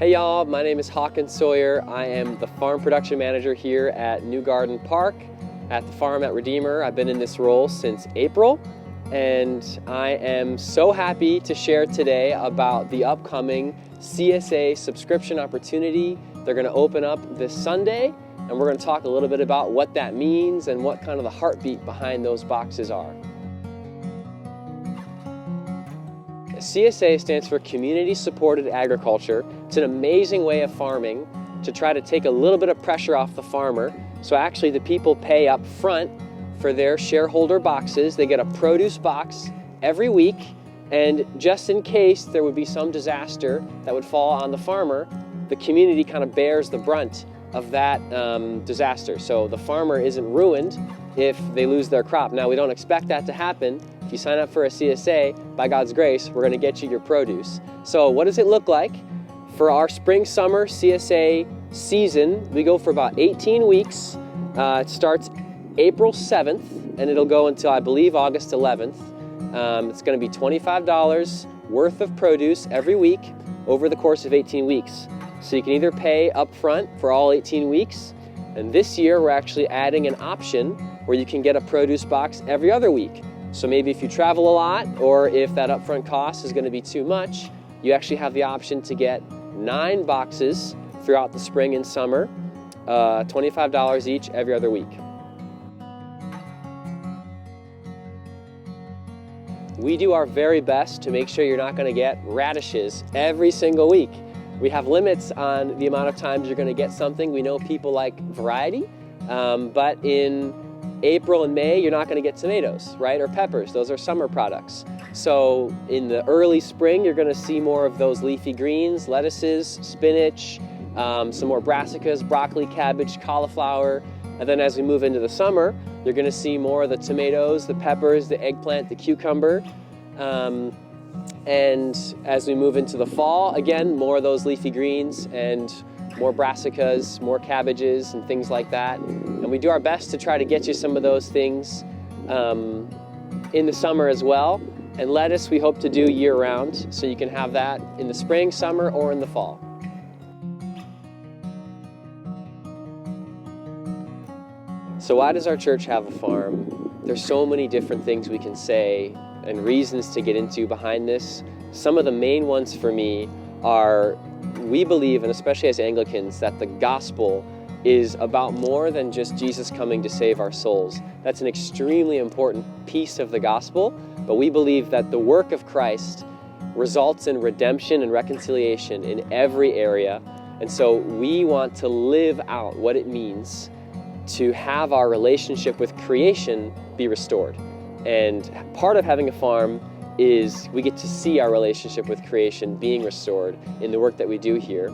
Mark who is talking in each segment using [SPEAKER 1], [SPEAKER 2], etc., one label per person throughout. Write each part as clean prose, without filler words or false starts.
[SPEAKER 1] Hey y'all, my name is Hawken Sawyer. I am the farm production manager here at New Garden Park at the farm at Redeemer. I've been in this role since April, and I am so happy to share today about the upcoming CSA subscription opportunity. They're going to open up this Sunday, and we're going to talk a little bit about what that means and what kind of the heartbeat behind those boxes are. CSA stands for Community Supported Agriculture. It's an amazing way of farming to try to take a little bit of pressure off the farmer. So actually the people pay up front for their shareholder boxes. They get a produce box every week, and just in case there would be some disaster that would fall on the farmer, the community kind of bears the brunt of that disaster. So the farmer isn't ruined if they lose their crop. Now, we don't expect that to happen. If you sign up for a CSA, by God's grace, we're going to get you your produce. So what does it look like? For our Spring Summer CSA season, we go for about 18 weeks. It starts April 7th, and it'll go until, I believe, August 11th. It's going to be $25 worth of produce every week over the course of 18 weeks. So you can either pay up front for all 18 weeks, and this year we're actually adding an option where you can get a produce box every other week. So maybe if you travel a lot, or if that upfront cost is going to be too much, you actually have the option to get 9 boxes throughout the spring and summer, $25 each every other week. We do our very best to make sure you're not going to get radishes every single week. We have limits on the amount of times you're going to get something. We know people like variety, but in April and May, you're not going to get tomatoes, right? Or peppers. Those are summer products. So in the early spring, you're going to see more of those leafy greens, lettuces, spinach, some more brassicas, broccoli, cabbage, cauliflower. And then as we move into the summer, you're going to see more of the tomatoes, the peppers, the eggplant, the cucumber. And as we move into the fall, again, more of those leafy greens and more brassicas, more cabbages and things like that. And we do our best to try to get you some of those things in the summer as well. And lettuce we hope to do year-round, so you can have that in the spring, summer, or in the fall. So why does our church have a farm? There's so many different things we can say and reasons to get into behind this. Some of the main ones for me are, we believe, and especially as Anglicans, that the gospel is about more than just Jesus coming to save our souls. That's an extremely important piece of the gospel, but we believe that the work of Christ results in redemption and reconciliation in every area. And so we want to live out what it means to have our relationship with creation be restored. And part of having a farm is we get to see our relationship with creation being restored in the work that we do here.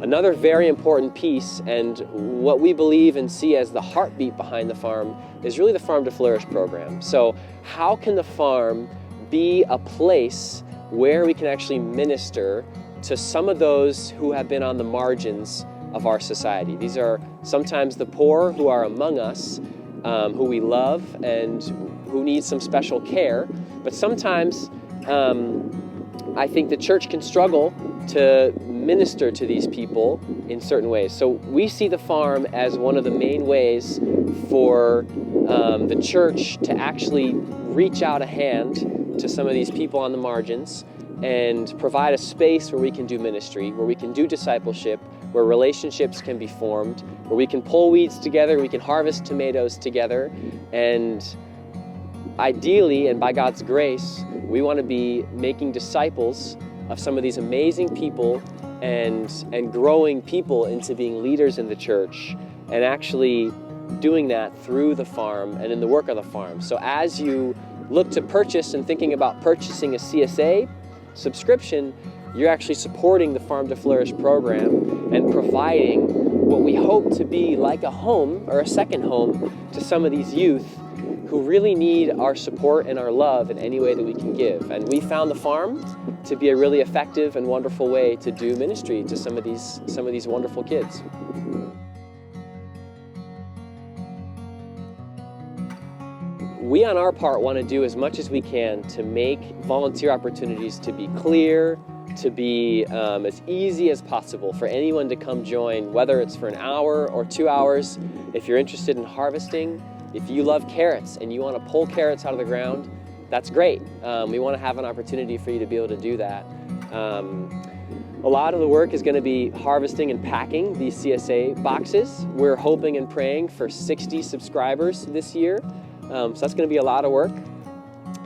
[SPEAKER 1] Another very important piece, and what we believe and see as the heartbeat behind the farm, is really the Farm to Flourish program. So how can the farm be a place where we can actually minister to some of those who have been on the margins of our society? These are sometimes the poor who are among us, who we love and who need some special care, but sometimes I think the church can struggle to minister to these people in certain ways. So we see the farm as one of the main ways for the church to actually reach out a hand to some of these people on the margins and provide a space where we can do ministry, where we can do discipleship, where relationships can be formed, where we can pull weeds together, we can harvest tomatoes together, and ideally, and by God's grace, we want to be making disciples of some of these amazing people and growing people into being leaders in the church, and actually doing that through the farm and in the work of the farm. So as you look to purchase and thinking about purchasing a CSA subscription, you're actually supporting the Farm to Flourish program and providing what we hope to be like a home or a second home to some of these youth who really need our support and our love in any way that we can give. And we found the farm to be a really effective and wonderful way to do ministry to some of these wonderful kids. We on our part want to do as much as we can to make volunteer opportunities to be clear, to be as easy as possible for anyone to come join, whether it's for an hour or 2 hours. If you're interested in harvesting, if you love carrots and you want to pull carrots out of the ground, that's great. We want to have an opportunity for you to be able to do that. A lot of the work is going to be harvesting and packing these CSA boxes. We're hoping and praying for 60 subscribers this year. So that's going to be a lot of work.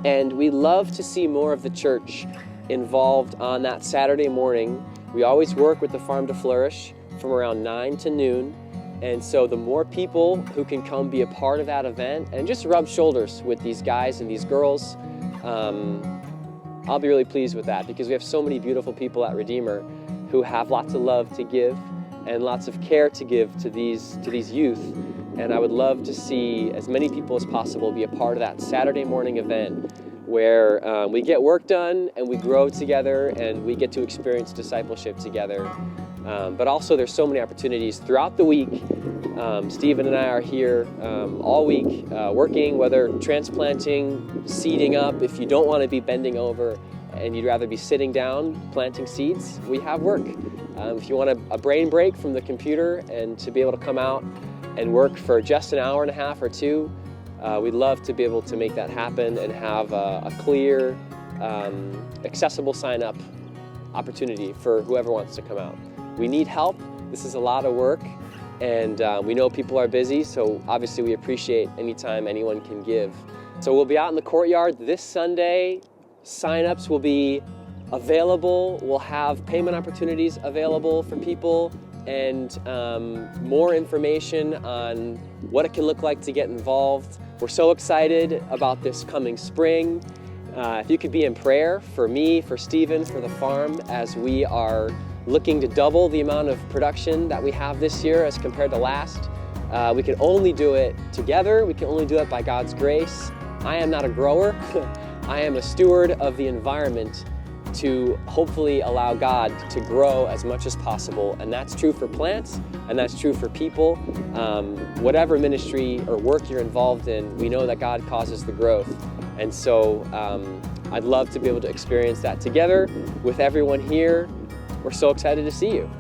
[SPEAKER 1] And we love to see more of the church involved on that Saturday morning. We always work with the Farm to Flourish from around 9 to noon. And so the more people who can come be a part of that event and just rub shoulders with these guys and these girls, I'll be really pleased with that, because we have so many beautiful people at Redeemer who have lots of love to give and lots of care to give to these youth. And I would love to see as many people as possible be a part of that Saturday morning event where we get work done and we grow together and we get to experience discipleship together. But also there's so many opportunities throughout the week. Stephen and I are here all week working, whether transplanting, seeding up. If you don't want to be bending over and you'd rather be sitting down planting seeds, we have work. If you want a brain break from the computer and to be able to come out and work for just an hour and a half or two, we'd love to be able to make that happen and have a clear, accessible sign-up opportunity for whoever wants to come out. We need help. This is a lot of work, and we know people are busy, so obviously we appreciate any time anyone can give. So we'll be out in the courtyard this Sunday. Sign-ups will be available. We'll have payment opportunities available for people, and more information on what it can look like to get involved. We're so excited about this coming spring. If you could be in prayer for me, for Stephen, for the farm, as we are looking to double the amount of production that we have this year as compared to last. We can only do it together. We can only do it by God's grace. I am not a grower. I am a steward of the environment to hopefully allow God to grow as much as possible. And that's true for plants, and that's true for people. Whatever ministry or work you're involved in, we know that God causes the growth. And so I'd love to be able to experience that together with everyone here. We're so excited to see you.